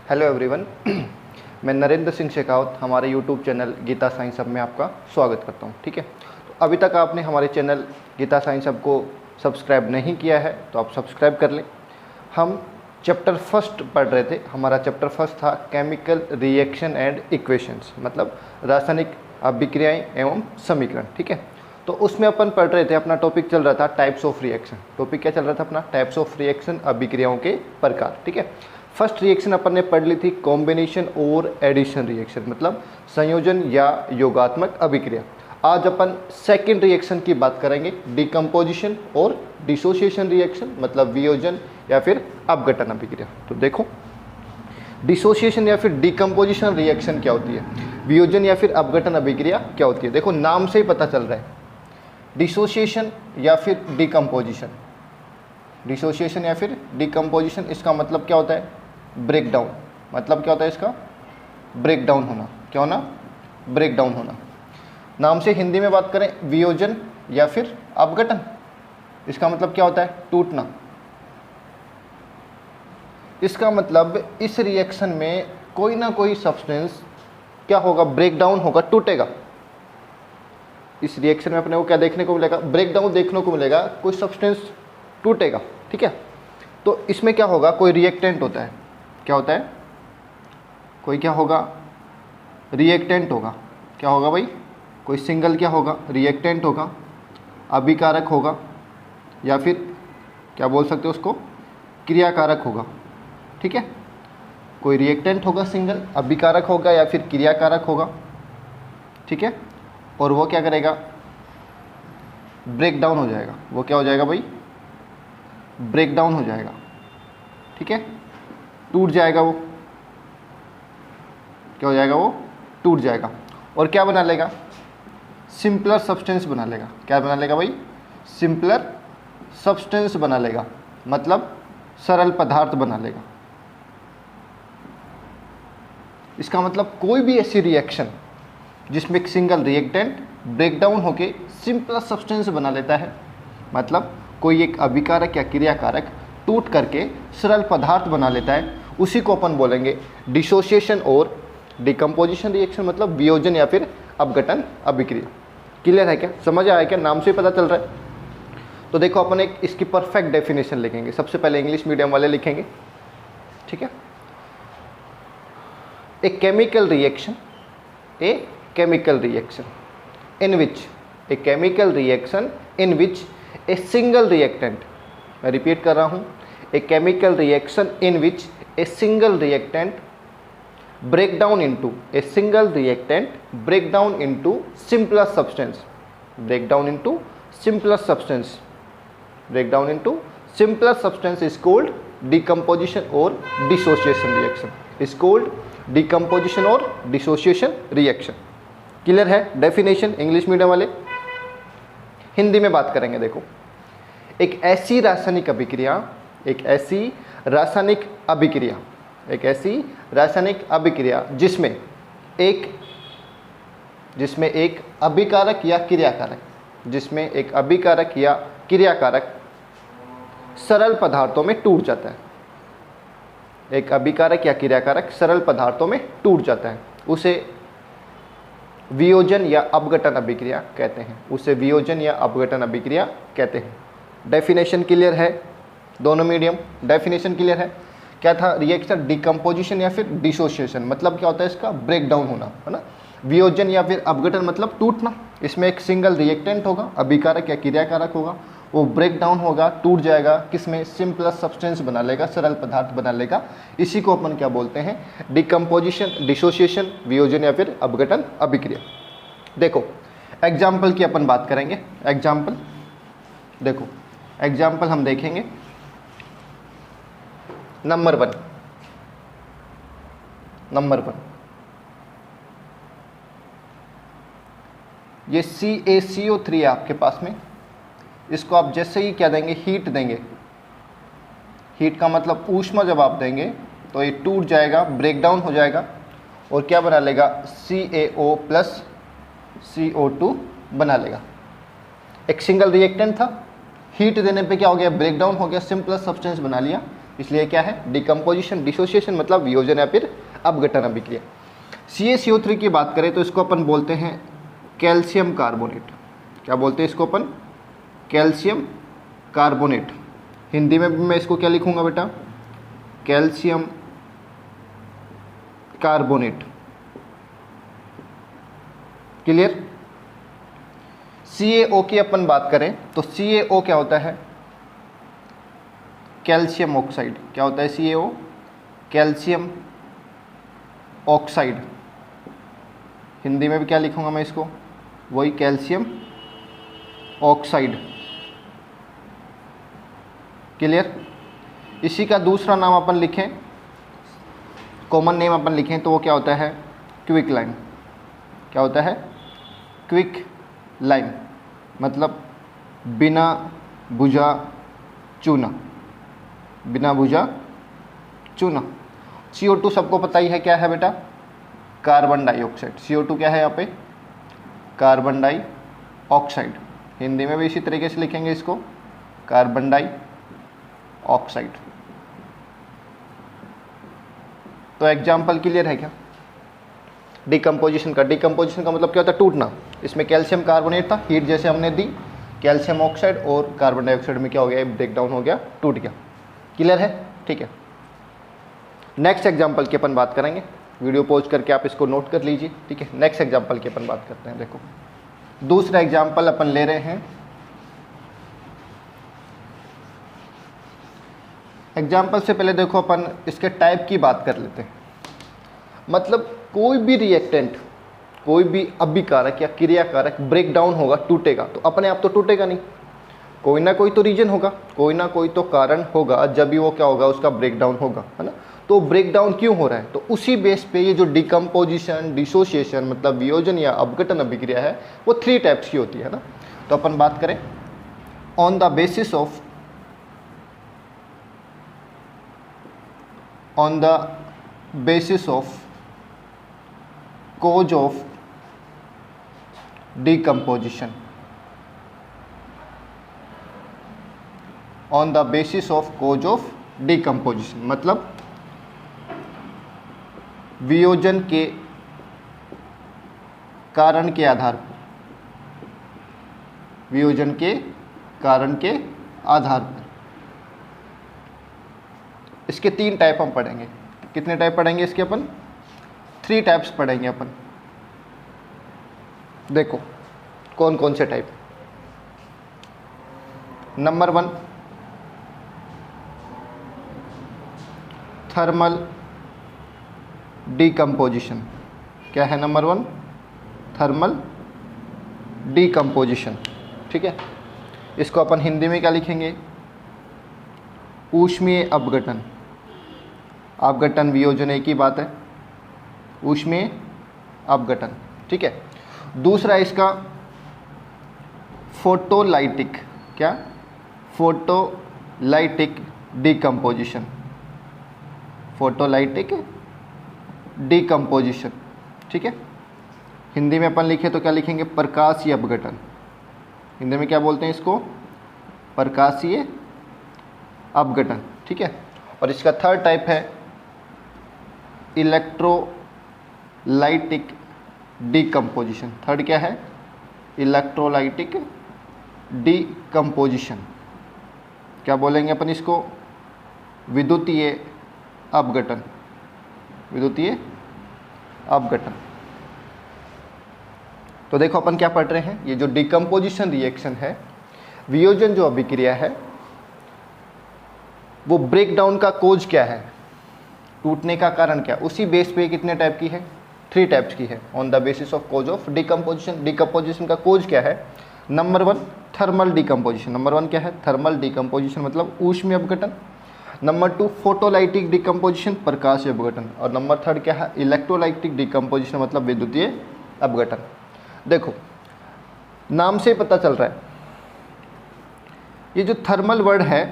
Hello everyone. मैं नरेंद्र सिंह शेखावत हमारे YouTube channel Geeta science hub में आपका स्वागत करता हूं। ठीक है, तो अभी तक आपने हमारे चैनल गीता साइंस हब को सब्सक्राइब नहीं किया है तो आप सब्सक्राइब कर लें। हम चैप्टर फर्स्ट पढ़ रहे थे। हमारा चैप्टर फर्स्ट था केमिकल रिएक्शन एंड इक्वेशंस, मतलब रासायनिक अभिक्रियाएँ एवं समीकरण। ठीक है, तो उसमें अपन पढ़ रहे थे, अपना टॉपिक चल रहा था टाइप्स ऑफ रिएक्शन। टॉपिक क्या चल रहा था अपना? टाइप्स ऑफ रिएक्शन, अभिक्रियाओं के प्रकार। ठीक है, फर्स्ट रिएक्शन अपन ने पढ़ ली थी कॉम्बिनेशन और एडिशन रिएक्शन, मतलब संयोजन या योगात्मक अभिक्रिया। आज अपन सेकंड रिएक्शन की बात करेंगे, डिकम्पोजिशन और डिसोसिएशन रिएक्शन, मतलब वियोजन या फिर अपघटन अभिक्रिया। तो देखो, डिसोसिएशन या फिर डिकम्पोजिशन रिएक्शन क्या होती है, वियोजन या फिर अपघटन अभिक्रिया क्या होती है। देखो, नाम से ही पता चल रहा है, डिसोसिएशन या फिर डिकम्पोजिशन। डिसोसिएशन या फिर डिकम्पोजिशन, इसका मतलब क्या होता है? Break down. मतलब क्या होता है इसका? ब्रेक डाउन होना। क्या होना? ब्रेक डाउन होना। नाम से हिंदी में बात करें, वियोजन या फिर अपघटन, इसका मतलब क्या होता है? टूटना। इसका मतलब इस रिएक्शन में कोई ना कोई सब्सटेंस क्या होगा? ब्रेक डाउन होगा, टूटेगा। इस रिएक्शन में अपने को क्या देखने को मिलेगा? ब्रेक डाउन देखने को मिलेगा, कोई सब्सटेंस टूटेगा। ठीक है, तो इसमें क्या होगा? कोई रिएक्टेंट होता है। क्या होता है? कोई क्या होगा? रिएक्टेंट होगा। क्या होगा भाई? कोई सिंगल क्या होगा? रिएक्टेंट होगा, अभिकारक होगा, या फिर क्या बोल सकते हो उसको? क्रियाकारक होगा। ठीक है, कोई रिएक्टेंट होगा सिंगल, अभिकारक होगा या फिर क्रियाकारक होगा। ठीक है, और वो क्या करेगा? ब्रेक डाउन हो जाएगा। वो क्या हो जाएगा भाई? ब्रेक डाउन हो जाएगा। ठीक है, टूट जाएगा। वो क्या हो जाएगा? वो टूट जाएगा। और क्या बना लेगा? सिंपलर सब्सटेंस बना लेगा। क्या बना लेगा भाई? सिंपलर सब्सटेंस बना लेगा, मतलब सरल पदार्थ बना लेगा। इसका मतलब कोई भी ऐसी रिएक्शन जिसमें एक सिंगल रिएक्टेंट ब्रेक डाउन होके सिंपलर सब्सटेंस बना लेता है, मतलब कोई एक अभिकारक या क्रियाकारक टूट करके सरल पदार्थ बना लेता है, उसी को अपन बोलेंगे डिसोसिएशन और डिकम्पोजिशन रिएक्शन, मतलब वियोजन या फिर अपघटन अभिक्रिया। क्लियर है क्या? समझ आया क्या? नाम से ही पता चल रहा है। तो देखो, अपन एक इसकी परफेक्ट डेफिनेशन लिखेंगे। सबसे पहले इंग्लिश मीडियम वाले लिखेंगे। ठीक है, a chemical reaction, a chemical reaction in which, a chemical reaction in which a single reactant, मैं रिपीट कर रहा हूँ, a chemical reaction in which a single reactant break down into a single reactant break down into simpler substance, break down into simpler substance, break down into simpler substance is called decomposition or dissociation reaction, is called decomposition or dissociation reaction। Clear है definition English medium वाले? हिंदी में बात करेंगे। देखो, एक ऐसी रासायनिक अभिक्रिया, एक ऐसी रासायनिक अभिक्रिया, एक ऐसी रासायनिक अभिक्रिया जिसमें एक अभिकारक या क्रियाकारक, जिसमें एक अभिकारक या क्रियाकारक सरल पदार्थों में टूट जाता है। एक अभिकारक या क्रियाकारक सरल पदार्थों में टूट जाता है, उसे वियोजन या अपघटन अभिक्रिया कहते हैं। उसे वियोजन या अपघटन अभिक्रिया कहते हैं। डेफिनेशन क्लियर है? दोनों मीडियम डेफिनेशन क्लियर है? क्या था रिएक्शन? डिकम्पोजिशन या फिर डिसोसिएशन, मतलब क्या होता है इसका? ब्रेक डाउन होना, है ना। वियोजन या फिर अपघटन मतलब टूटना। इसमें एक सिंगल रिएक्टेंट होगा, अभिकारक या क्रियाकारक होगा, वो ब्रेक डाउन होगा, टूट जाएगा। किसमें? सिंपलर सब्सटेंस बना लेगा, सरल पदार्थ बना लेगा। इसी को अपन क्या बोलते हैं? डिकम्पोजिशन, डिसोसिएशन, वियोजन या फिर अपघटन अभिक्रिया। देखो, एग्जाम्पल की अपन बात करेंगे। एग्जाम्पल देखो, एग्जाम्पल हम देखेंगे। नंबर वन, ये CaCO3 है आपके पास में। इसको आप जैसे ही क्या देंगे? हीट देंगे। हीट का मतलब ऊष्मा जब आप देंगे तो ये टूट जाएगा, ब्रेक डाउन हो जाएगा, और क्या बना लेगा? CaO प्लस CO2 बना लेगा। एक सिंगल रिएक्टेंट था, हीट देने पे क्या हो गया? ब्रेक डाउन हो गया, सिंपलर सब्सटेंस बना लिया, इसलिए क्या है डिकम्पोजिशन। डिसोसिएशन मतलब वियोजन या फिर अपघटन अभिक्रिया। CaCO3 की बात करें तो इसको अपन बोलते हैं कैल्शियम कार्बोनेट। क्या बोलते हैं इसको अपन? Calcium carbonate. हिंदी में भी मैं इसको क्या लिखूंगा बेटा? Calcium carbonate. क्लियर? CaO की अपन बात करें तो CaO क्या होता है? Calcium oxide. क्या होता है CaO? Calcium oxide. हिंदी में भी क्या लिखूंगा मैं इसको? वही कैल्शियम ऑक्साइड। क्लियर? इसी का दूसरा नाम अपन लिखें, कॉमन नेम अपन लिखें तो वो क्या होता है? Quick lime. क्या होता है? क्विक लाइम मतलब बिना बुझा चूना। बिना बुझा चूना। CO2 सबको पता ही है क्या है बेटा? Carbon dioxide. CO2 क्या है यहाँ पे? Carbon dioxide. हिंदी में भी इसी तरीके से लिखेंगे इसको, कार्बन डाइऑक्साइड। तो एग्जाम्पल क्लियर है क्या? डिकम्पोजिशन का मतलब क्या होता है? टूटना। इसमें कैल्शियम कार्बोनेट था, हीट जैसे हमने दी, कैल्शियम ऑक्साइड और कार्बन डाइऑक्साइड में क्या हो गया? ब्रेक डाउन हो गया, टूट गया। क्लियर है? ठीक है। नेक्स्ट एग्जाम्पल की अपन बात करेंगे। वीडियो पॉज करके आप इसको नोट कर लीजिए, ठीक है। नेक्स्ट एग्जाम्पल की अपन बात करते हैं। देखो दूसरा एग्जाम्पल अपन ले रहे हैं। एग्जाम्पल से पहले देखो अपन इसके टाइप की बात कर लेते हैं। मतलब कोई भी रिएक्टेंट, कोई भी अभिकारक या क्रियाकारक ब्रेक डाउन होगा, टूटेगा, तो अपने आप तो टूटेगा नहीं, कोई ना कोई तो रीजन होगा, कोई ना कोई तो कारण होगा, जब भी वो क्या होगा? उसका ब्रेक डाउन होगा, है ना। तो ब्रेक डाउन क्यों हो रहा है? तो उसी बेस पे ये जो डिकम्पोजिशन, डिसोसिएशन मतलब वियोजन या अपघटन अभिक्रिया है वो 3 टाइप्स की होती है ना। तो अपन बात करें on the basis of cause of decomposition, on the basis of cause of decomposition मतलब वियोजन के कारण के आधार पर, वियोजन के कारण के आधार पर। इसके 3 टाइप हम पढ़ेंगे। कितने टाइप पढ़ेंगे इसके? अपन 3 टाइप्स पढ़ेंगे अपन। देखो कौन कौन से टाइप। Number 1 thermal decomposition. क्या है नंबर 1? थर्मल डिकम्पोजिशन, ठीक है। इसको अपन हिंदी में क्या लिखेंगे? ऊष्मीय अपघटन। अपघटन वियोजन एक ही बात है, ऊष्मीय अपघटन, ठीक है। दूसरा इसका फोटोलाइटिक। क्या? Photolytic decomposition. फोटोलाइटिक डिकम्पोजिशन, ठीक है। हिंदी में अपन लिखे तो क्या लिखेंगे? प्रकाशीय अपघटन। हिंदी में क्या बोलते हैं इसको? प्रकाशीय अपघटन, ठीक है। और इसका थर्ड टाइप है इलेक्ट्रोलाइटिक डिकम्पोजिशन। थर्ड क्या है? Electrolytic decomposition. क्या बोलेंगे अपन इसको? विद्युतीय अपघटन। विद्युतीय अपघटन। तो देखो अपन क्या पढ़ रहे हैं, ये जो डिकम्पोजिशन रिएक्शन है, वियोजन जो अभिक्रिया है, वो ब्रेक डाउन का कोज क्या है, टूटने का कारण क्या, उसी बेस पे कितने टाइप की है? 3 टाइप्स की है। On the basis of cause of decomposition. Decomposition का कोज क्या है? Number 1 thermal decomposition. नंबर 1 क्या है? थर्मल डिकम्पोजिशन मतलब ऊष्मीय अपघटन। नंबर 2 फोटोलाइटिक डिकम्पोजिशन, प्रकाशीय अपघटन। और नंबर 3 क्या है? इलेक्ट्रोलाइटिक डिकम्पोजिशन मतलब विद्युतीय अपघटन। देखो नाम से पता चल रहा है, ये जो थर्मल वर्ड है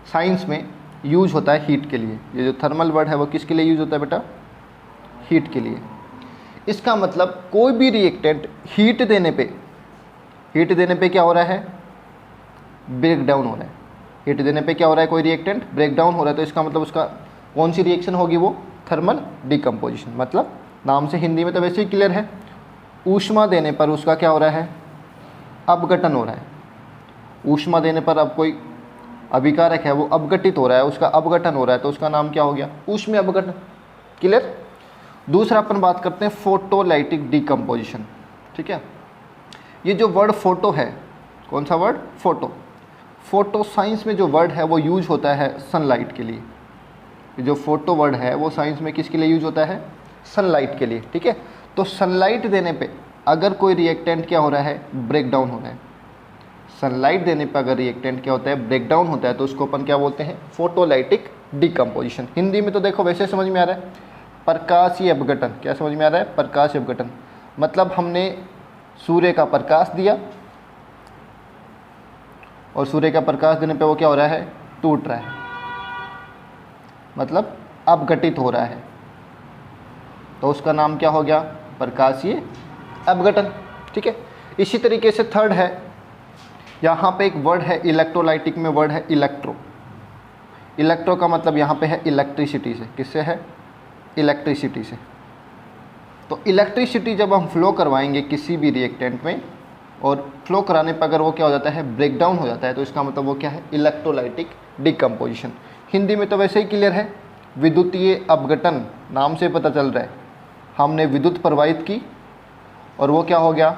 साइंस में यूज होता है हीट के लिए। ये जो थर्मल वर्ड है वो किसके लिए यूज होता है बेटा? हीट के लिए। इसका मतलब कोई भी रिएक्टेंट हीट देने पे क्या हो रहा है? ब्रेक डाउन हो रहा है। हीट देने पे क्या हो रहा है, कोई रिएक्टेंट ब्रेक डाउन हो रहा है, तो इसका मतलब उसका कौन सी रिएक्शन होगी, वो थर्मल डिकम्पोजिशन। मतलब नाम से हिंदी में तो वैसे ही क्लियर है, ऊष्मा देने पर उसका क्या हो रहा है, अपघटन हो रहा है। ऊष्मा देने पर अब कोई अभिकारक है वो अपघटित हो रहा है, उसका अपघटन हो रहा है, तो उसका नाम क्या हो गया, ऊष्मीय अपघटन। क्लियर। दूसरा अपन बात करते हैं फोटोलाइटिक डिकम्पोजिशन। ठीक है, ये जो वर्ड फोटो है, कौन सा वर्ड, फोटो। फोटो साइंस में जो वर्ड है वो यूज होता है सनलाइट के लिए। ये जो फोटो वर्ड है वो साइंस में किसके लिए यूज होता है, सनलाइट के लिए। ठीक है, तो सनलाइट देने पे अगर कोई रिएक्टेंट क्या हो रहा है, ब्रेक डाउन हो रहा है। सनलाइट देने पर अगर रिएक्टेंट क्या होता है, ब्रेक डाउन होता है, तो उसको अपन क्या बोलते हैं, फोटोलाइटिक डिकम्पोजिशन। हिंदी में तो देखो वैसे समझ में आ रहा है, प्रकाशीय अपघटन। क्या समझ में आ रहा है, प्रकाशीय अपघटन। मतलब हमने सूर्य का प्रकाश दिया और सूर्य का प्रकाश देने पे वो क्या हो रहा है, टूट रहा है, मतलब अपघटित हो रहा है, तो उसका नाम क्या हो गया, प्रकाशीय अपघटन। ठीक है, इसी तरीके से थर्ड है, यहाँ पे एक वर्ड है इलेक्ट्रोलाइटिक में, वर्ड है इलेक्ट्रो। इलेक्ट्रो का मतलब यहाँ पे है इलेक्ट्रिसिटी से। किससे है, इलेक्ट्रिसिटी से। तो इलेक्ट्रिसिटी जब हम फ्लो करवाएंगे किसी भी रिएक्टेंट में, और फ्लो कराने पर अगर वो क्या हो जाता है, ब्रेक डाउन हो जाता है, तो इसका मतलब वो क्या है, इलेक्ट्रोलाइटिक डिकम्पोजिशन। हिंदी में तो वैसे ही क्लियर है, विद्युतीय अपघटन। नाम से पता चल रहा है, हमने विद्युत प्रवाहित की और वो क्या हो गया,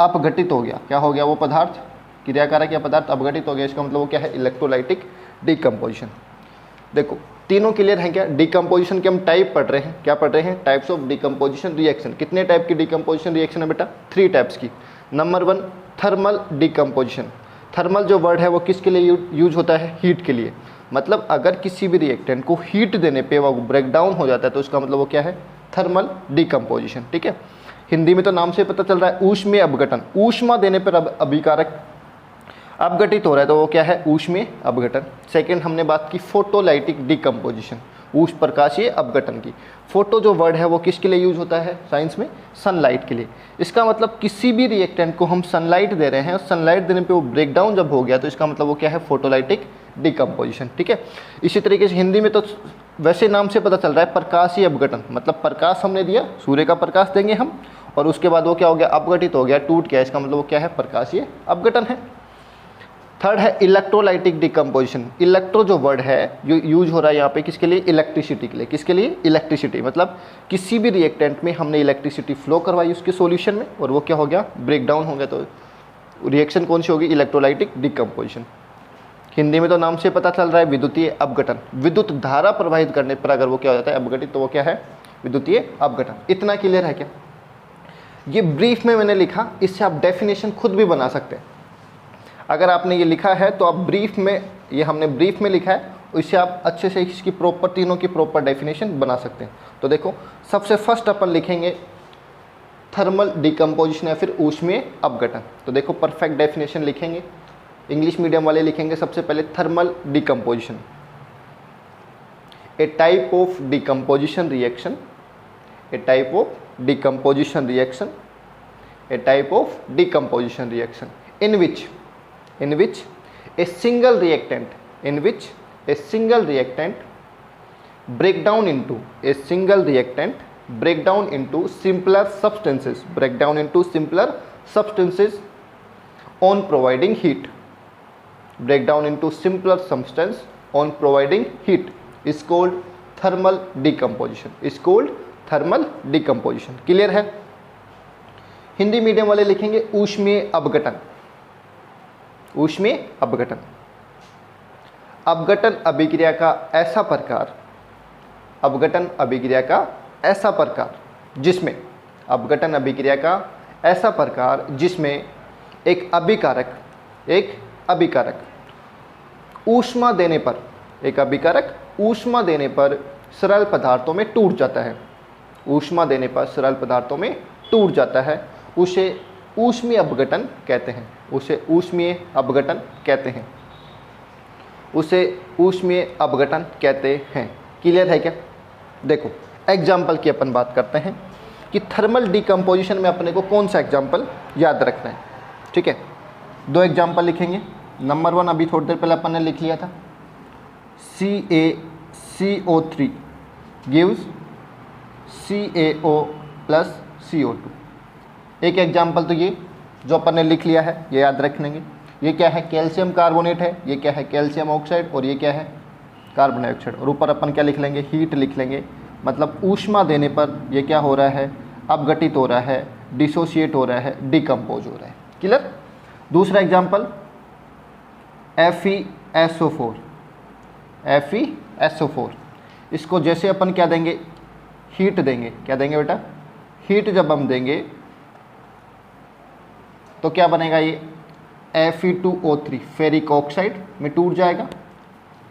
अपघटित हो गया। क्या हो गया, वो पदार्थ, क्रियाकारक या पदार्थ अपघटित हो गया, इसका मतलब वो क्या है, इलेक्ट्रोलाइटिक डिकम्पोजिशन। देखो तीनों क्लियर हैं क्या। डिकम्पोजिशन के हम टाइप पढ़ रहे हैं, क्या पढ़ रहे हैं, टाइप्स ऑफ डिकम्पोजिशन रिएक्शन। कितने टाइप की डिकम्पोजिशन रिएक्शन है बेटा, 3 टाइप्स की। Number 1 thermal decomposition. थर्मल जो वर्ड है वो किसके लिए यूज होता है, हीट के लिए। मतलब अगर किसी भी रिएक्टेंट को हीट देने पे वो ब्रेक डाउन हो जाता है, तो उसका मतलब वो क्या है, थर्मल डिकम्पोजिशन। ठीक है, हिंदी में तो नाम से पता चल रहा है, ऊष्मीय अपघटन। ऊष्मा देने पर अभिकारक अपघटित हो रहा है, तो वो क्या है, ऊष्मीय अपघटन। सेकंड हमने बात की फोटोलाइटिक डिकम्पोजिशन, ऊष्म प्रकाशीय अपघटन की। फोटो जो वर्ड है वो किसके लिए यूज होता है साइंस में, सनलाइट के लिए। इसका मतलब किसी भी रिएक्टेंट को हम सनलाइट दे रहे हैं और सनलाइट देने पे वो ब्रेक डाउन जब हो गया, तो इसका मतलब वो क्या है, फोटोलाइटिक डिकम्पोजिशन। ठीक है, इसी तरीके से हिंदी में तो वैसे नाम से पता चल रहा है, प्रकाशीय अपघटन। मतलब प्रकाश हमने दिया, सूर्य का प्रकाश देंगे हम, और उसके बाद वो क्या हो गया, अपघटित हो गया, टूट गया, इसका मतलब वो क्या है, प्रकाशीय अपघटन है। थर्ड है इलेक्ट्रोलाइटिक डिकम्पोजिशन। इलेक्ट्रो जो वर्ड है जो यूज हो रहा है यहाँ पे किसके लिए, इलेक्ट्रिसिटी के लिए। किसके लिए, इलेक्ट्रिसिटी। मतलब किसी भी रिएक्टेंट में हमने इलेक्ट्रिसिटी फ्लो करवाई उसके सॉल्यूशन में, और वो क्या हो गया, ब्रेक डाउन हो गया, तो रिएक्शन कौन सी होगी, इलेक्ट्रोलाइटिक डिकम्पोजिशन। हिंदी में तो नाम से पता चल रहा है, विद्युतीय अपघटन। विद्युत धारा प्रवाहित करने पर अगर वो क्या हो जाता है, अपघटित, तो वो क्या है, विद्युतीय अपघटन। इतना क्लियर है क्या। ये ब्रीफ में मैंने लिखा, इससे आप डेफिनेशन खुद भी बना सकते हैं। अगर आपने ये लिखा है तो आप ब्रीफ में, ये हमने ब्रीफ में लिखा है, इससे आप अच्छे से इसकी प्रॉपर, तीनों की प्रॉपर डेफिनेशन बना सकते हैं। तो देखो सबसे फर्स्ट अपन लिखेंगे थर्मल डिकम्पोजिशन या फिर ऊष्मीय अपघटन। तो देखो परफेक्ट डेफिनेशन लिखेंगे, इंग्लिश मीडियम वाले लिखेंगे सबसे पहले thermal decomposition, A type of decomposition reaction, A type of decomposition reaction, A type of decomposition reaction in which a single reactant break down into simpler substances on providing heat. Break down into simpler substance on providing heat is called thermal decomposition. Clear है। Hindi medium वाले लिखेंगे ऊष्मीय अपघटन। ऊष्मीय अपघटन, अपघटन अभिक्रिया का ऐसा प्रकार, अपघटन अभिक्रिया का ऐसा प्रकार जिसमें, अपघटन अभिक्रिया का ऐसा प्रकार जिसमें एक अभिकारक ऊष्मा देने पर, एक अभिकारक ऊष्मा देने पर सरल पदार्थों में टूट जाता है। ऊष्मा देने पर सरल पदार्थों में टूट जाता है, उसे ऊष्मीय अपघटन कहते हैं। उसे ऊष्मीय अपघटन कहते हैं। उसे ऊष्मीय अपघटन कहते हैं। क्लियर है क्या। देखो एग्जाम्पल की अपन बात करते हैं कि थर्मल डिकम्पोजिशन में अपने को कौन सा एग्जाम्पल याद रखना है। ठीक है, 2 एग्जाम्पल लिखेंगे। नंबर 1 अभी थोड़ी देर पहले अपन ने लिख लिया था, CaCO3 gives CaO plus CO2। एक एग्जाम्पल तो ये जो अपन ने लिख लिया है, ये याद रख लेंगे। ये क्या है, कैल्शियम कार्बोनेट है, ये क्या है, कैल्शियम ऑक्साइड, और ये क्या है, कार्बन डाइऑक्साइड। और ऊपर अपन क्या लिख लेंगे, हीट लिख लेंगे। मतलब ऊष्मा देने पर ये क्या हो रहा है, अपघटित हो रहा है, डिसोशिएट हो रहा है, डिकम्पोज हो रहा है। क्लियर। दूसरा एग्जाम्पल FeSO4, FeSO4। इसको जैसे अपन क्या देंगे, हीट देंगे। क्या देंगे बेटा, हीट जब हम देंगे तो क्या बनेगा, ये Fe2O3 फेरिक ऑक्साइड में टूट जाएगा,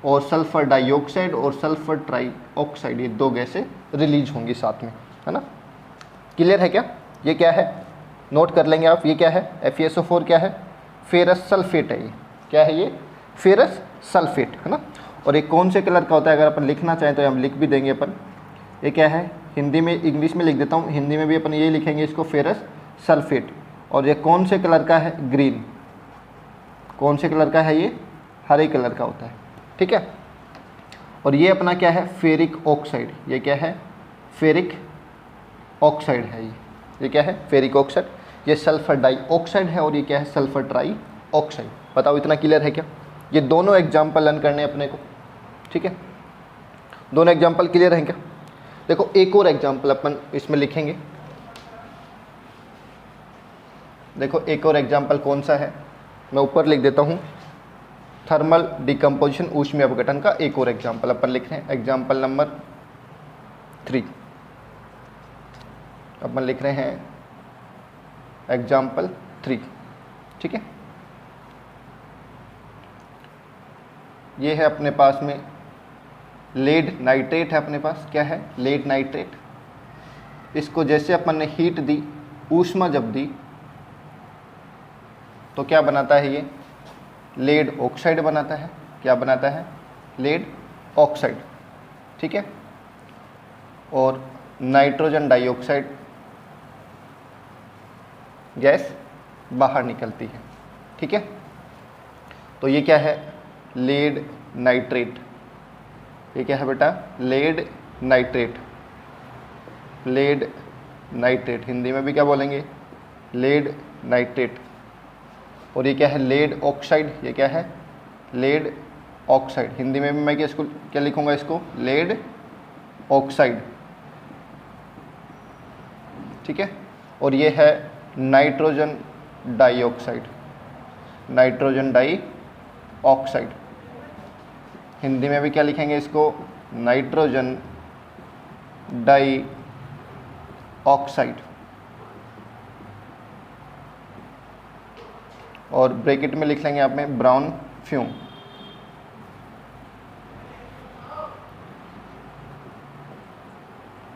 और सल्फर डाइऑक्साइड और सल्फर ट्राई ऑक्साइड, ये 2 गैसें रिलीज होंगी साथ में, है ना। क्लियर है क्या। ये क्या है, नोट कर लेंगे आप। ये क्या है, FeSO4 क्या है, फेरस सल्फेट है। ये क्या है, ये फेरस सल्फेट, है ना। और ये कौन से कलर का होता है, अगर अपन लिखना चाहें तो हम लिख भी देंगे अपन। ये क्या है, हिंदी में, इंग्लिश में लिख देता हूँ, हिंदी में भी अपन ये लिखेंगे इसको, फेरस सल्फेट। और ये कौन से कलर का है, ग्रीन। कौन से कलर का है, ये हरे कलर का होता है, ठीक है। और ये अपना क्या है, फेरिक ऑक्साइड। ये क्या है, फेरिक ऑक्साइड है। ये क्या है, फेरिक ऑक्साइड। ये सल्फर डाइऑक्साइड है, और ये क्या है, सल्फर ट्राई ऑक्साइड। बताओ इतना क्लियर है क्या। ये दोनों एग्जाम्पल लर्न करने अपने को, ठीक है। दोनों एग्जाम्पल क्लियर हैं क्या। देखो एक और एग्जाम्पल अपन इसमें लिखेंगे। देखो एक और एग्जाम्पल कौन सा है, मैं ऊपर लिख देता हूँ, थर्मल डिकम्पोजिशन, ऊष्मीय अपघटन का एक और एग्जाम्पल अपन लिख रहे हैं। एग्जाम्पल नंबर 3 अपन लिख रहे हैं, एग्जाम्पल 3, ठीक है। ये है अपने पास में लेड नाइट्रेट है, अपने पास क्या है, लेड नाइट्रेट। इसको जैसे अपन ने हीट दी, ऊष्मा जब दी, तो क्या बनाता है, ये लेड ऑक्साइड बनाता है। क्या बनाता है, लेड ऑक्साइड, ठीक है। और नाइट्रोजन डाइऑक्साइड गैस बाहर निकलती है, ठीक है। तो ये क्या है, लेड नाइट्रेट। ये क्या है बेटा, lead nitrate. Lead nitrate Hindi में भी क्या बोलेंगे, लेड नाइट्रेट। और ये क्या है, लेड ऑक्साइड। ये क्या है, लेड ऑक्साइड। हिंदी में भी मैं इसको क्या लिखूंगा, इसको लेड ऑक्साइड, ठीक है। और ये है nitrogen dioxide. Nitrogen dioxide Hindi में भी क्या लिखेंगे इसको, नाइट्रोजन डाइऑक्साइड। और ब्रैकेट में लिख लेंगे आप में ब्राउन फ्यूम।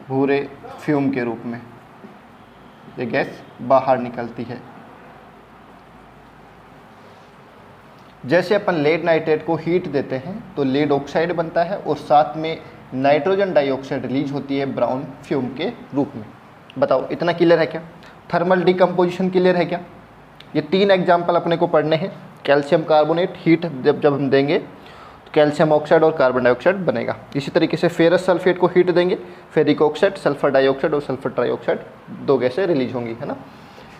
भूरे फ्यूम के रूप में ये गैस बाहर निकलती है। जैसे अपन लेड नाइट्रेट को हीट देते हैं तो लेड ऑक्साइड बनता है, और साथ में नाइट्रोजन डाइऑक्साइड रिलीज होती है ब्राउन फ्यूम के रूप में। बताओ इतना क्लियर है क्या। थर्मल डिकम्पोजिशन क्लियर है क्या। ये 3 एग्जाम्पल अपने को पढ़ने हैं। कैल्शियम कार्बोनेट हीट जब हम देंगे तो कैल्शियम ऑक्साइड और कार्बन डाइऑक्साइड बनेगा। इसी तरीके से फेरस सल्फेट को हीट देंगे, फेरिक ऑक्साइड, सल्फर डाइऑक्साइड और सल्फर ट्राइऑक्साइड 2 गैसें रिलीज होंगी, है ना।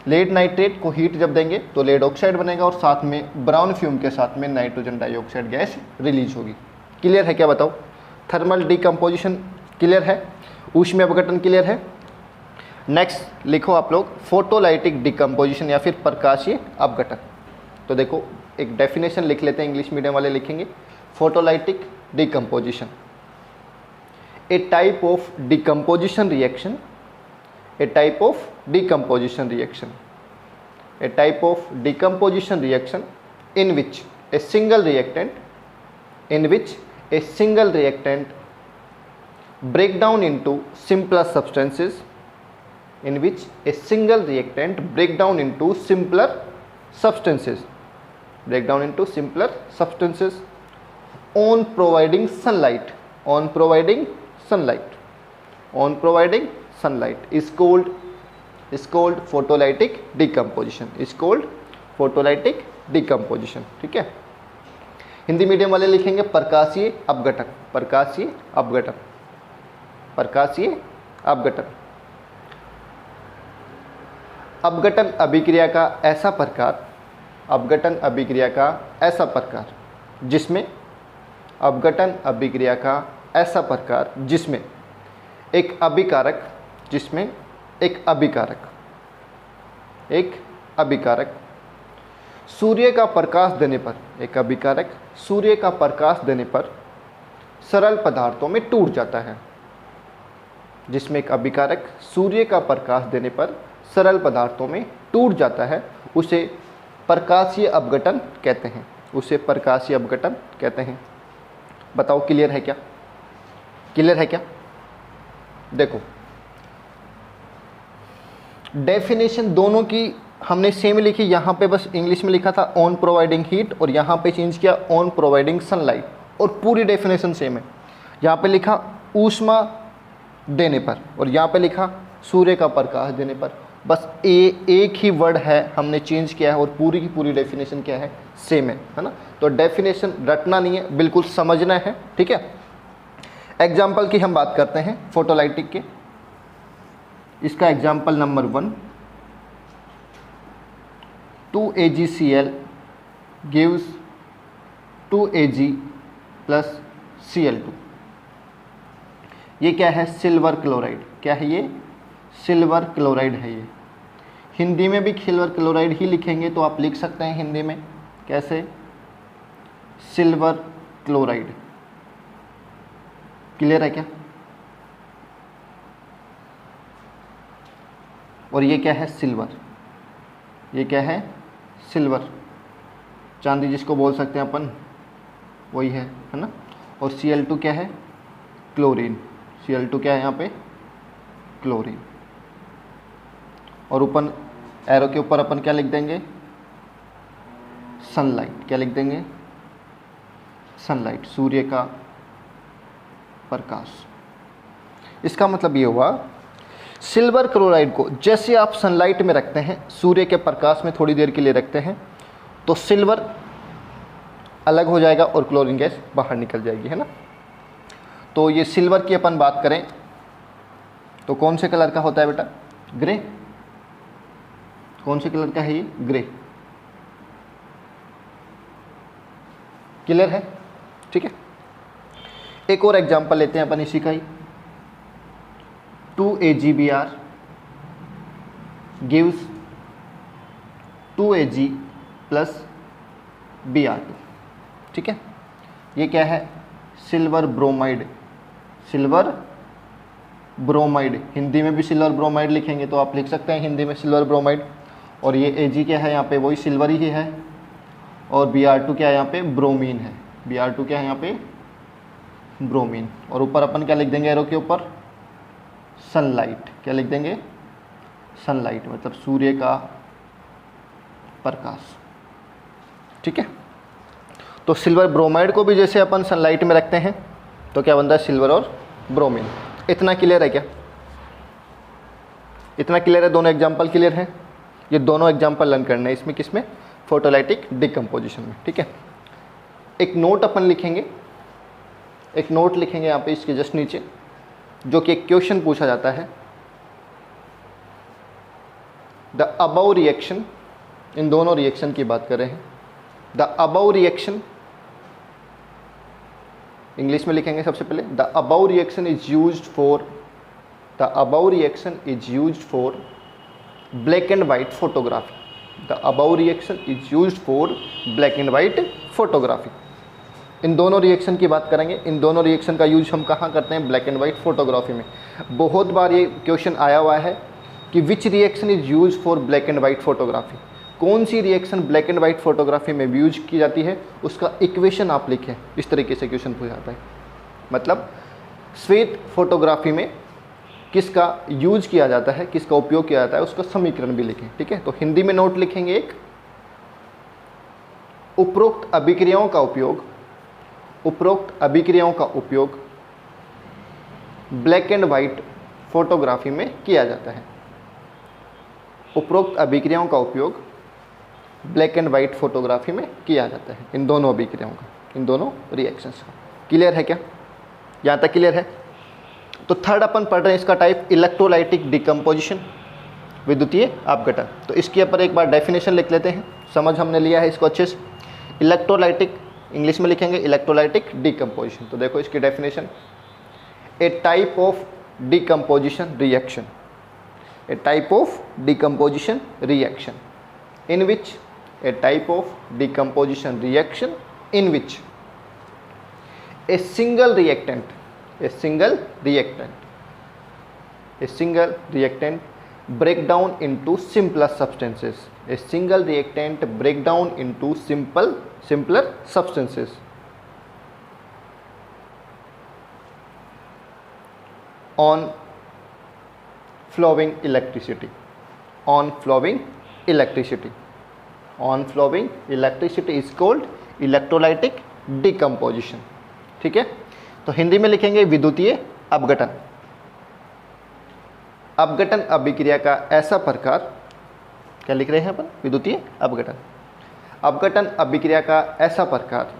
लेड नाइट्रेट को हीट जब देंगे तो लेड ऑक्साइड बनेगा, और साथ में ब्राउन फ्यूम के साथ में नाइट्रोजन डाइऑक्साइड गैस रिलीज होगी। क्लियर है क्या बताओ। थर्मल डिकम्पोजिशन क्लियर है, ऊष्मीय अपघटन क्लियर है। नेक्स्ट लिखो आप लोग फोटोलाइटिक डिकम्पोजिशन या फिर प्रकाशीय अपघटन। तो देखो एक डेफिनेशन लिख लेते हैं, इंग्लिश मीडियम वाले लिखेंगे photolytic decomposition, A type of decomposition reaction, a type of decomposition reaction, a type of decomposition reaction in which a single reactant break down into simpler substances, in which a single reactant break down into simpler substances on providing sunlight is called photolytic decomposition, is called photolytic decomposition, ठीक है। Hindi medium वाले लिखेंगे प्रकाशीय अपघटन, प्रकाशीय अपघटन, प्रकाशीय अपघटन। अपघटन अभिक्रिया का ऐसा प्रकार, अपघटन अभिक्रिया का ऐसा प्रकार जिसमें, अपघटन अभिक्रिया का ऐसा प्रकार जिसमें एक अभिकारक, जिसमें एक अभिकारक, एक अभिकारक सूर्य का प्रकाश देने पर, एक अभिकारक सूर्य का प्रकाश देने पर सरल पदार्थों में टूट जाता है, जिसमें एक अभिकारक सूर्य का प्रकाश देने पर सरल पदार्थों में टूट जाता है, उसे प्रकाशीय अपघटन कहते हैं, उसे प्रकाशीय अपघटन कहते हैं। बताओ क्लियर है क्या? क्लियर है क्या? देखो डेफिनेशन दोनों की हमने सेम लिखी, यहाँ पे बस इंग्लिश में लिखा था ऑन प्रोवाइडिंग हीट और यहाँ पे चेंज किया ऑन प्रोवाइडिंग सनलाइट, और पूरी डेफिनेशन सेम है। यहाँ पे लिखा ऊष्मा देने पर और यहाँ पे लिखा सूर्य का प्रकाश देने पर, बस एक ही वर्ड है हमने चेंज किया है और पूरी की पूरी डेफिनेशन क्या है, सेम है ना। तो डेफिनेशन रटना नहीं है, बिल्कुल समझना है, ठीक है। एग्जाम्पल की हम बात करते हैं फोटोलाइटिक के। इसका example number 1, 2 AgCl gives 2 Ag plus Cl2। ये क्या है? Silver chloride. क्या है ये? सिल्वर क्लोराइड है ये। हिंदी में भी सिल्वर क्लोराइड ही लिखेंगे तो आप लिख सकते हैं हिंदी में कैसे? Silver chloride. क्लियर है क्या? और ये क्या है? सिल्वर। ये क्या है? सिल्वर, चांदी जिसको बोल सकते हैं अपन, वही है ना। और Cl2 क्या है? क्लोरीन। Cl2 क्या है यहाँ पे? क्लोरीन। और ऊपर एरो के ऊपर अपन क्या लिख देंगे? सनलाइट। क्या लिख देंगे? सनलाइट, सूर्य का प्रकाश। इसका मतलब ये हुआ सिल्वर क्लोराइड को जैसे आप सनलाइट में रखते हैं, सूर्य के प्रकाश में थोड़ी देर के लिए रखते हैं, तो सिल्वर अलग हो जाएगा और क्लोरीन गैस बाहर निकल जाएगी, है ना। तो ये सिल्वर की अपन बात करें तो कौन से कलर का होता है बेटा? ग्रे। कौन से कलर का है ये? ग्रे। क्लियर है? ठीक है। एक और एग्जांपल लेते हैं अपन इसी का ही। 2 AgBr gives 2 Ag plus Br2। ठीक है। ये क्या है? Silver bromide. Silver bromide, Hindi में भी सिल्वर ब्रोमाइड लिखेंगे तो आप लिख सकते हैं हिंदी में सिल्वर ब्रोमाइड। और ये Ag क्या है? यहाँ पे वही सिल्वर ही है। और Br2 क्या है? यहाँ पे ब्रोमीन है। Br2 क्या है? यहाँ पे ब्रोमीन। और ऊपर अपन क्या लिख देंगे एरो के ऊपर? सनलाइट। क्या लिख देंगे? सनलाइट, मतलब सूर्य का प्रकाश। ठीक है। तो सिल्वर ब्रोमाइड को भी जैसे अपन सनलाइट में रखते हैं तो क्या बनता है? सिल्वर और ब्रोमीन। इतना क्लियर है क्या? इतना क्लियर है? दोनों एग्जाम्पल क्लियर है? ये दोनों एग्जाम्पल लर्न करना है इसमें, किसमें? फोटोलाइटिक डिकम्पोजिशन में। ठीक है। एक नोट अपन लिखेंगे, एक नोट लिखेंगे यहाँ पे इसके जस्ट नीचे, जो कि एक क्वेश्चन पूछा जाता है। द अबव रिएक्शन, इन दोनों रिएक्शन की बात कर रहे हैं। द अबव रिएक्शन इंग्लिश में लिखेंगे सबसे पहले। The above reaction is used for, the above reaction is used for black and white photography. The above reaction is used for black and white photography. इन दोनों रिएक्शन की बात करेंगे। इन दोनों रिएक्शन का यूज हम कहाँ करते हैं? ब्लैक एंड वाइट फोटोग्राफी में। बहुत बार ये क्वेश्चन आया हुआ है कि which reaction is use for black and white photography. कौन सी reaction black and white photography में यूज की जाती है, उसका इक्वेशन आप लिखें। इस तरीके से क्वेश्चन पूछा जाता है। मतलब श्वेत फोटोग्राफी में किसका यूज किया जाता है, किसका उपयोग किया जाता है, उसका समीकरण भी लिखें। ठीक है। तो हिंदी में नोट लिखेंगे एक, उपरोक्त अभिक्रियाओं का उपयोग, उपरोक्त अभिक्रियाओं का उपयोग ब्लैक एंड वाइट फोटोग्राफी में किया जाता है। उपरोक्त अभिक्रियाओं का उपयोग ब्लैक एंड वाइट फोटोग्राफी में किया जाता है, इन दोनों अभिक्रियाओं का, इन दोनों रिएक्शंस का। क्लियर है क्या? यहाँ तक क्लियर है? तो थर्ड अपन पढ़ रहे हैं इसका टाइप इलेक्ट्रोलाइटिक डिकम्पोजिशन, विद्युतीय अपघटन। तो इसके ऊपर एक बार डेफिनेशन लिख लेते हैं, समझ हमने लिया है इसको अच्छे से। इलेक्ट्रोलाइटिक इंग्लिश में लिखेंगे इलेक्ट्रोलाइटिक डिकम्पोजिशन। तो देखो इसकी definition, A type of decomposition reaction, A type of decomposition reaction in which a type of decomposition reaction in which a single reactant break down into simpler substances, a single reactant break down into simpler substances on flowing electricity, on flowing electricity is called electrolytic decomposition। ठीक है, तो हिंदी में लिखेंगे विद्युतीय अपघटन। अपघटन अभिक्रिया का ऐसा प्रकार, क्या लिख रहे हैं अपन? विद्युतीय अपघटन। अपघटन अभिक्रिया का ऐसा प्रकार,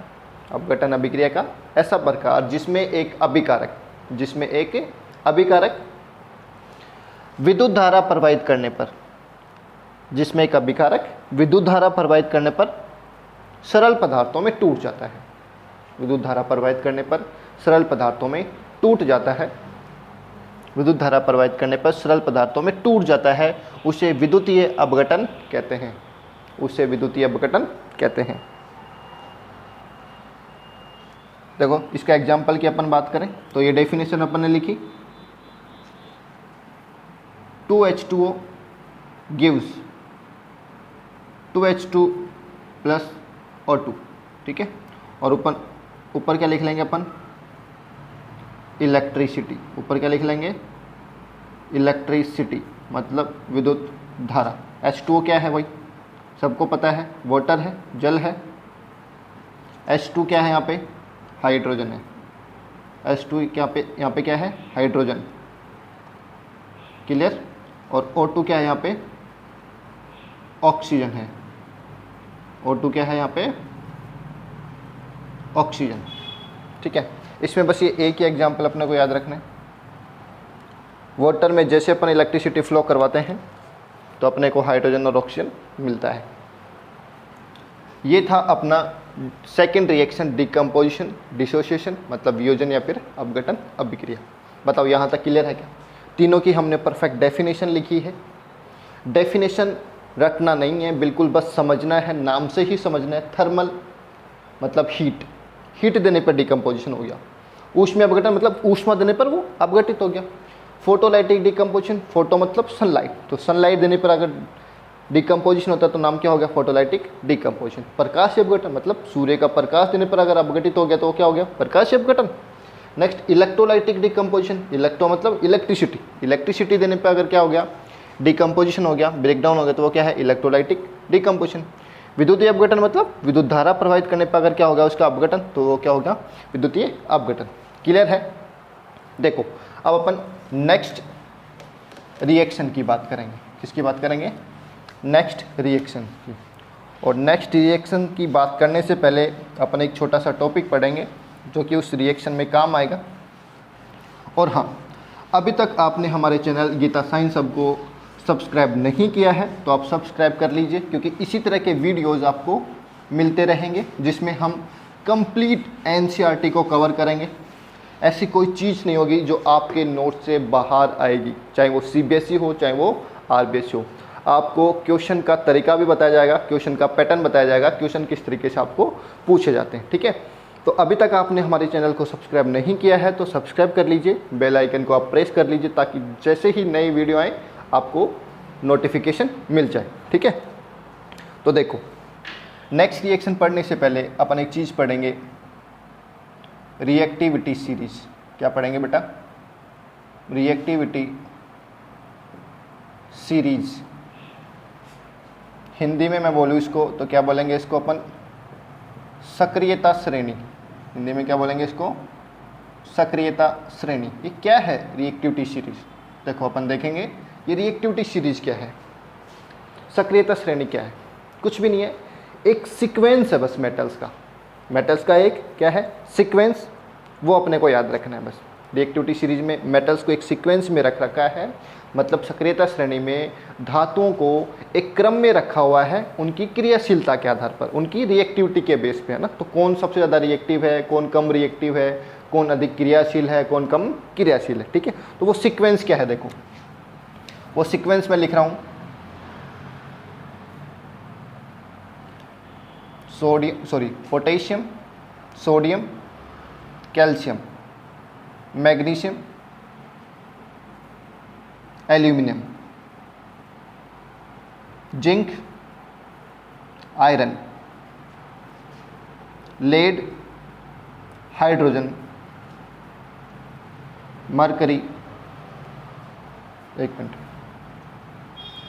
अपघटन अभिक्रिया का ऐसा प्रकार जिसमें एक अभिकारक विद्युत धारा प्रवाहित करने पर, जिसमें एक अभिकारक विद्युत धारा प्रवाहित करने पर सरल पदार्थों में टूट जाता है, विद्युत धारा प्रवाहित करने पर सरल पदार्थों में टूट जाता है, विद्युत धारा प्रवाहित करने पर सरल पदार्थों में टूट जाता है, उसे विद्युतीय अपघटन कहते हैं, उसे विद्युतीय अपघटन कहते हैं। देखो इसका एग्जाम्पल की अपन बात करें तो ये डेफिनेशन अपन ने लिखी, 2H2O gives 2H2 plus O2, ठीक है। और ऊपर क्या लिख लेंगे अपन? इलेक्ट्रिसिटी। ऊपर क्या लिख लेंगे? इलेक्ट्रिसिटी मतलब विद्युत धारा। H2O क्या है भाई? सबको पता है, वाटर है, जल है। H2 क्या है? यहाँ पे हाइड्रोजन है। H2 यहाँ पे क्या है? हाइड्रोजन। क्लियर? और O2 क्या है? यहाँ पे ऑक्सीजन है। O2 क्या है? यहाँ पे ऑक्सीजन। ठीक है, इसमें बस ये एक ही एग्जाम्पल अपने को याद रखना है। वाटर में जैसे अपन इलेक्ट्रिसिटी फ्लो करवाते हैं तो अपने को हाइड्रोजन और ऑक्सीजन मिलता है। ये था अपना सेकेंड रिएक्शन, डिकम्पोजिशन, डिसोसिएशन मतलब वियोजन या फिर अपघटन अभिक्रिया। बताओ यहाँ तक क्लियर है क्या? तीनों की हमने परफेक्ट डेफिनेशन लिखी है। डेफिनेशन रटना नहीं है, बिल्कुल बस समझना है, नाम से ही समझना है। थर्मल मतलब हीट देने पर डिकम्पोजिशन हो गया। ऊष्मीय अपघटन मतलब ऊष्मा देने पर वो अपघटित हो गया। फोटोलाइटिक डिकम्पोजिशन, फोटो मतलब सनलाइट, तो सनलाइट देने पर अगर डिकम्पोजिशन होता है तो नाम क्या हो गया? Photolytic decomposition. प्रकाशीय अपघटन मतलब सूर्य का प्रकाश देने पर अगर अपघटित हो गया तो क्या हो गया? प्रकाशीय अपघटन। नेक्स्ट इलेक्ट्रोलाइटिक डिकम्पोजिशन, इलेक्ट्रो मतलब इलेक्ट्रिसिटी, इलेक्ट्रिसिटी देने पर अगर क्या हो गया? डिकम्पोजिशन हो गया, ब्रेकडाउन हो गया, तो वो क्या है? Electrolytic decomposition. विद्युतीय अपघटन मतलब विद्युत धारा प्रवाहित करने पर अगर क्या हो गया? उसका अपघटन, तो वो क्या हो गया? विद्युतीय अपघटन। क्लियर है? देखो अब अपन नेक्स्ट रिएक्शन की बात करेंगे। किसकी बात करेंगे? नेक्स्ट रिएक्शन की। और नेक्स्ट रिएक्शन की बात करने से पहले अपन एक छोटा सा टॉपिक पढ़ेंगे जो कि उस रिएक्शन में काम आएगा। और हाँ, अभी तक आपने हमारे चैनल गीता साइंस हब को सब्सक्राइब नहीं किया है तो आप सब्सक्राइब कर लीजिए, क्योंकि इसी तरह के वीडियोज़ आपको मिलते रहेंगे जिसमें हम कंप्लीट एनसीईआरटी को कवर करेंगे। ऐसी कोई चीज़ नहीं होगी जो आपके नोट से बाहर आएगी, चाहे वो सीबीएसई हो चाहे वो आरबीएसई हो। आपको क्वेश्चन का तरीका भी बताया जाएगा, क्वेश्चन का पैटर्न बताया जाएगा, क्वेश्चन किस तरीके से आपको पूछे जाते हैं। ठीक है, तो अभी तक आपने हमारे चैनल को सब्सक्राइब नहीं किया है तो सब्सक्राइब कर लीजिए, बेल आइकन को आप प्रेस कर लीजिए ताकि जैसे ही नई वीडियो आए आपको नोटिफिकेशन मिल जाए। ठीक है, तो देखो नेक्स्ट रिएक्शन पढ़ने से पहले अपन एक चीज़ पढ़ेंगे, रिएक्टिविटी सीरीज। क्या पढ़ेंगे बेटा? Reactivity series. हिंदी में मैं बोलूँ इसको तो क्या बोलेंगे इसको अपन? सक्रियता श्रेणी। हिंदी में क्या बोलेंगे इसको? सक्रियता श्रेणी। ये क्या है रिएक्टिविटी सीरीज? देखो अपन देखेंगे ये रिएक्टिविटी सीरीज क्या है, सक्रियता श्रेणी क्या है। कुछ भी नहीं है, एक सीक्वेंस है बस मेटल्स का एक क्या है, सीक्वेंस, वो अपने को याद रखना है बस। रिएक्टिविटी सीरीज में मेटल्स को एक सीक्वेंस में रख रखा है, मतलब सक्रियता श्रेणी में धातुओं को एक क्रम में रखा हुआ है उनकी क्रियाशीलता के आधार पर, उनकी रिएक्टिविटी के बेस पे, है ना। तो कौन सबसे ज़्यादा रिएक्टिव है, कौन कम रिएक्टिव है, कौन अधिक क्रियाशील है, कौन कम क्रियाशील है, ठीक है। तो वो सीक्वेंस क्या है, देखो वो सीक्वेंस मैं लिख रहा हूँ। Potassium, sodium, calcium, magnesium, aluminium, zinc, iron, lead, hydrogen, mercury, एक मिनट,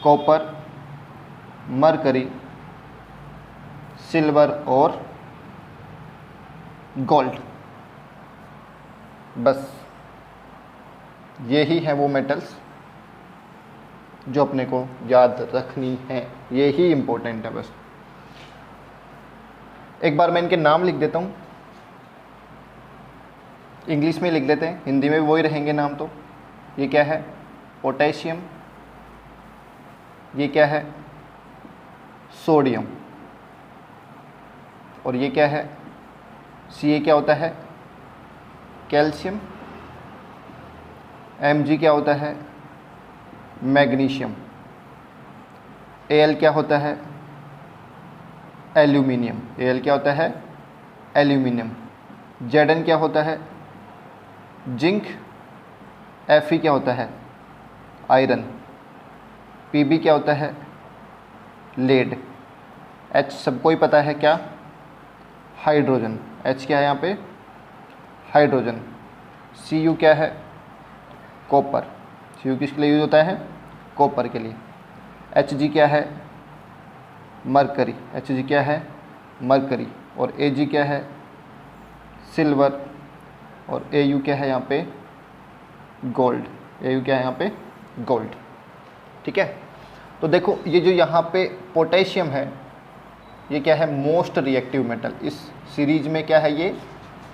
कॉपर, मरकरी, सिल्वर और गोल्ड। बस यही है वो मेटल्स जो अपने को याद रखनी है, यही इम्पोर्टेंट है बस। एक बार मैं इनके नाम लिख देता हूँ, इंग्लिश में लिख देते हैं, हिंदी में भी वही रहेंगे नाम। तो ये क्या है, पोटेशियम, ये क्या है, सोडियम, और ये क्या है, सी क्या होता है, कैल्शियम, Mg क्या होता है, मैग्नीशियम, Al क्या होता है, एल्यूमिनियम, Al क्या होता है, एल्यूमिनियम, Zn क्या होता है, जिंक, Fe क्या होता है, आयरन, Pb क्या होता है, लेड, H सबको ही पता है क्या, हाइड्रोजन, H क्या है यहाँ पे, हाइड्रोजन, Cu क्या है, कॉपर, Cu किसके लिए यूज होता है, कॉपर के लिए, Hg क्या है, मरकरी, Hg क्या है, मरकरी, और Ag क्या है, सिल्वर, और Au क्या है यहाँ पे, गोल्ड, Au क्या है यहाँ पे, गोल्ड, ठीक है। तो देखो ये जो यहाँ पे पोटेशियम है, ये क्या है, मोस्ट रिएक्टिव मेटल, इस सीरीज में क्या है, ये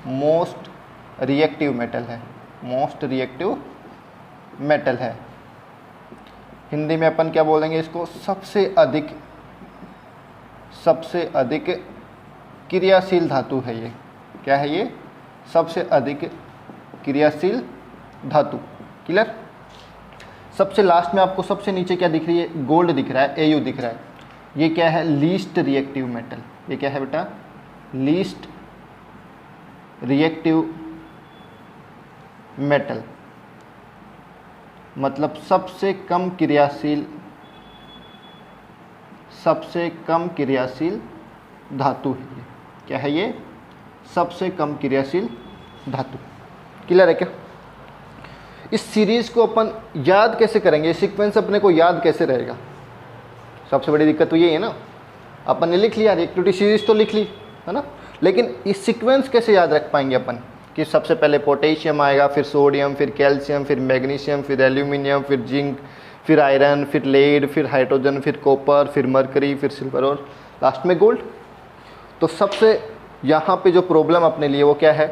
मोस्ट रिएक्टिव मेटल है, मोस्ट रिएक्टिव मेटल है। हिंदी में अपन क्या बोलेंगे इसको, सबसे अधिक क्रियाशील धातु है ये, क्या है ये, सबसे अधिक क्रियाशील धातु। क्लियर। सबसे लास्ट में आपको सबसे नीचे क्या दिख रही है, गोल्ड दिख रहा है, Au दिख रहा है, ये क्या है, लीस्ट रिएक्टिव मेटल, ये क्या है बेटा, लीस्ट रिएक्टिव मेटल, मतलब सबसे कम क्रियाशील धातु है ये, क्या है ये, सबसे कम क्रियाशील धातु। क्लियर है क्या। इस सीरीज को अपन याद कैसे करेंगे, सीक्वेंस अपने को याद कैसे रहेगा, सबसे बड़ी दिक्कत तो ये है ना, अपन ने लिख लिया रिएक्टिविटी सीरीज तो लिख ली है ना, लेकिन इस सीक्वेंस कैसे याद रख पाएंगे अपन कि सबसे पहले पोटेशियम आएगा, फिर सोडियम, फिर कैल्शियम, फिर मैग्नीशियम, फिर एल्यूमिनियम, फिर जिंक, फिर आयरन, फिर लेड, फिर हाइड्रोजन, फिर कॉपर, फिर मरकरी, फिर सिल्वर और लास्ट में गोल्ड। तो सबसे यहाँ पे जो प्रॉब्लम अपने लिए वो क्या है,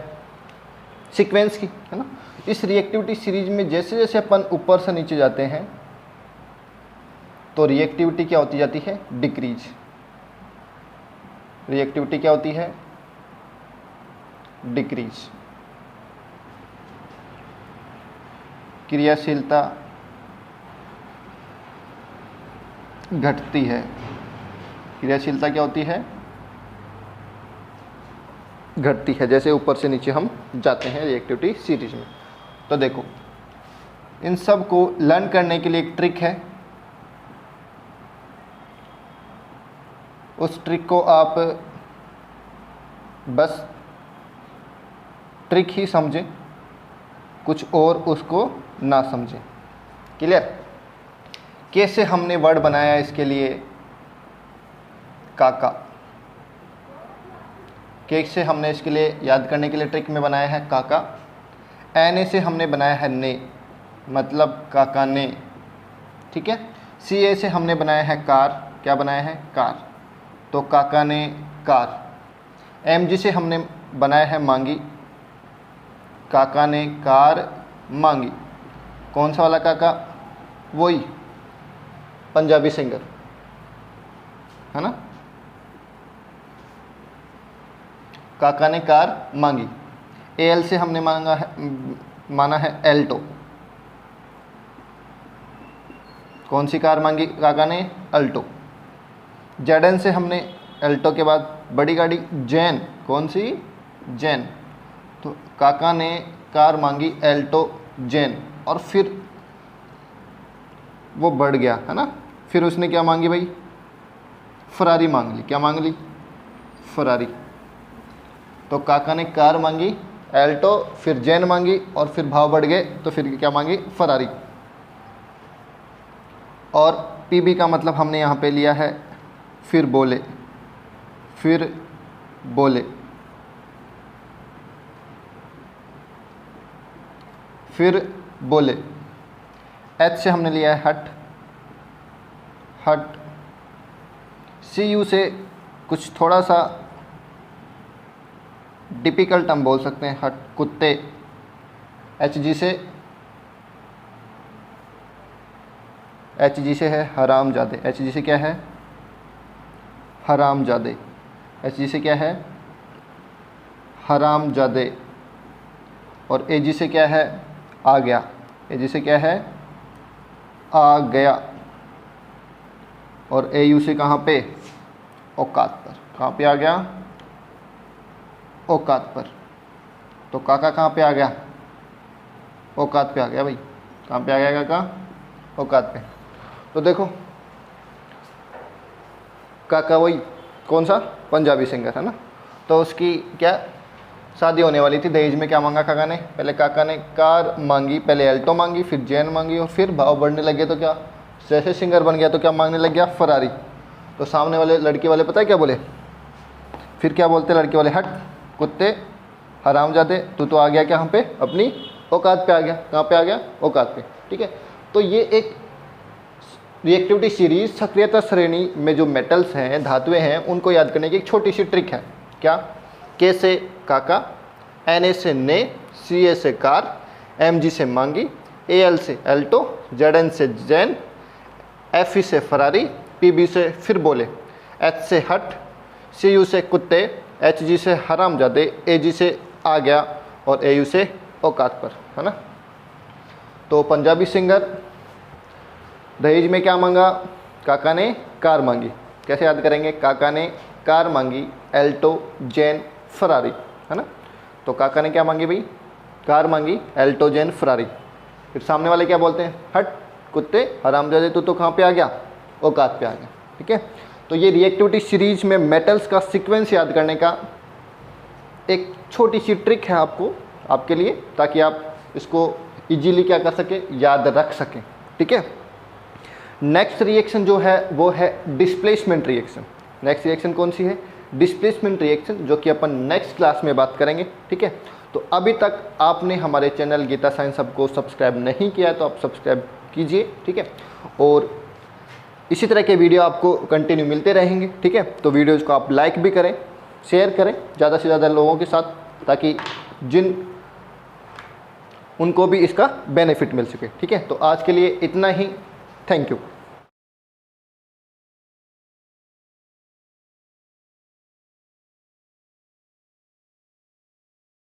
सीक्वेंस की, है ना। इस रिएक्टिविटी सीरीज में जैसे जैसे अपन ऊपर से नीचे जाते हैं तो रिएक्टिविटी क्या होती जाती है, डिक्रीज। रिएक्टिविटी क्या होती है, डिक्रीज। क्रियाशीलता घटती है, क्रियाशीलता क्या होती है, घटती है, जैसे ऊपर से नीचे हम जाते हैं रिएक्टिविटी सीरीज में। तो देखो इन सब को लर्न करने के लिए एक ट्रिक है, उस ट्रिक को आप बस ट्रिक ही समझें, कुछ और उसको ना समझें। क्लियर। कैसे हमने वर्ड बनाया इसके लिए, काका, कैसे हमने इसके लिए याद करने के लिए ट्रिक में बनाया है काका। एन से हमने बनाया है ने, मतलब काका ने, ठीक है। सी ए से हमने बनाया है कार, क्या बनाया है, कार। तो काका ने कार। MG से हमने बनाया है मांगी, काका ने कार मांगी। कौन सा वाला काका? वही पंजाबी सिंगर, है ना। काका ने कार मांगी। AL से हमने माना है एल्टो। कौन सी कार मांगी काका ने? अल्टो। ZN से हमने अल्टो के बाद बड़ी गाड़ी जैन। कौन सी? जैन। तो काका ने कार मांगी एल्टो जैन, और फिर वो बढ़ गया, है ना। फिर उसने क्या मांगी भाई? फरारी मांग ली। क्या मांग ली? फरारी। तो काका ने कार मांगी एल्टो, फिर जैन मांगी, और फिर भाव बढ़ गए तो फिर क्या मांगी? फरारी। और PB का मतलब हमने यहाँ पे लिया है फिर बोले। फिर बोले, फिर बोले। H से हमने लिया है हट। हट। CU से कुछ थोड़ा सा डिफिकल्ट हम बोल सकते हैं, हट कुत्ते। HG से है हरामजादे। HG से क्या है? हरामजादे। HG से क्या है? हरामजादे। और AG से क्या है? आ गया। AG से क्या है? आ गया। और AU से कहाँ पे? औकात पर। कहाँ पे आ गया? औकात पर। तो काका कहाँ पे आ गया? औकात पे आ गया भाई। कहाँ पे आ गया काका? औकात पे। तो देखो काका वही कौन सा? पंजाबी सिंगर, है ना। तो उसकी क्या शादी होने वाली थी। दहेज में क्या मांगा काका ने? पहले काका ने कार मांगी, पहले अल्टो मांगी, फिर जैन मांगी, और फिर भाव बढ़ने लगे तो क्या, जैसे सिंगर बन गया तो क्या मांगने लग गया? फरारी। तो सामने वाले लड़के वाले पता है क्या बोले? फिर क्या बोलते लड़के वाले? हट कुत्ते हरामजादे, तू तो आ गया क्या? यहाँ पे अपनी औकात पे आ गया। कहाँ पे आ गया? औकात पे। ठीक है। तो ये एक रिएक्टिविटी सीरीज सक्रियता श्रेणी में जो मेटल्स हैं, धातुएं हैं, उनको याद करने की एक छोटी सी ट्रिक है। क्या? K से काका, Na से ने, Ca से कार, Mg से मांगी, Al से एल्टो, Zn से जैन, Fe से फरारी, Pb से फिर बोले, H से हट, Cu से कुत्ते, Hg से हरामजादे, Ag से आ गया, और Au से औकात पर, है ना। तो पंजाबी सिंगर दहेज में क्या मांगा? काका ने कार मांगी। कैसे याद करेंगे? काका ने कार मांगी एल्टो जैन फरारी, है ना। तो काका ने क्या मांगी भाई? कार मांगी एल्टो जैन फरारी। फिर सामने वाले क्या बोलते हैं? हट कुत्ते हरामजादे, तू तो कहाँ पे आ गया? औकात पे आ गया। ठीक है। तो ये रिएक्टिविटी सीरीज में मेटल्स का सीक्वेंस याद करने का एक छोटी सी ट्रिक है आपके लिए, ताकि आप इसको इजीली क्या कर सकें? याद रख सकें। ठीक है। नेक्स्ट रिएक्शन जो है वो है डिस्प्लेसमेंट रिएक्शन। नेक्स्ट रिएक्शन कौन सी है? डिस्प्लेसमेंट रिएक्शन, जो कि अपन नेक्स्ट क्लास में बात करेंगे। ठीक है। तो अभी तक आपने हमारे चैनल गीता साइंस हब को सब्सक्राइब नहीं किया है तो आप सब्सक्राइब कीजिए। ठीक है। और इसी तरह के वीडियो आपको कंटिन्यू मिलते रहेंगे। ठीक है। तो वीडियोज़ को आप लाइक भी करें, शेयर करें ज़्यादा से ज़्यादा लोगों के साथ, ताकि उनको भी इसका बेनिफिट मिल सके। ठीक है। तो आज के लिए इतना ही। Thank you.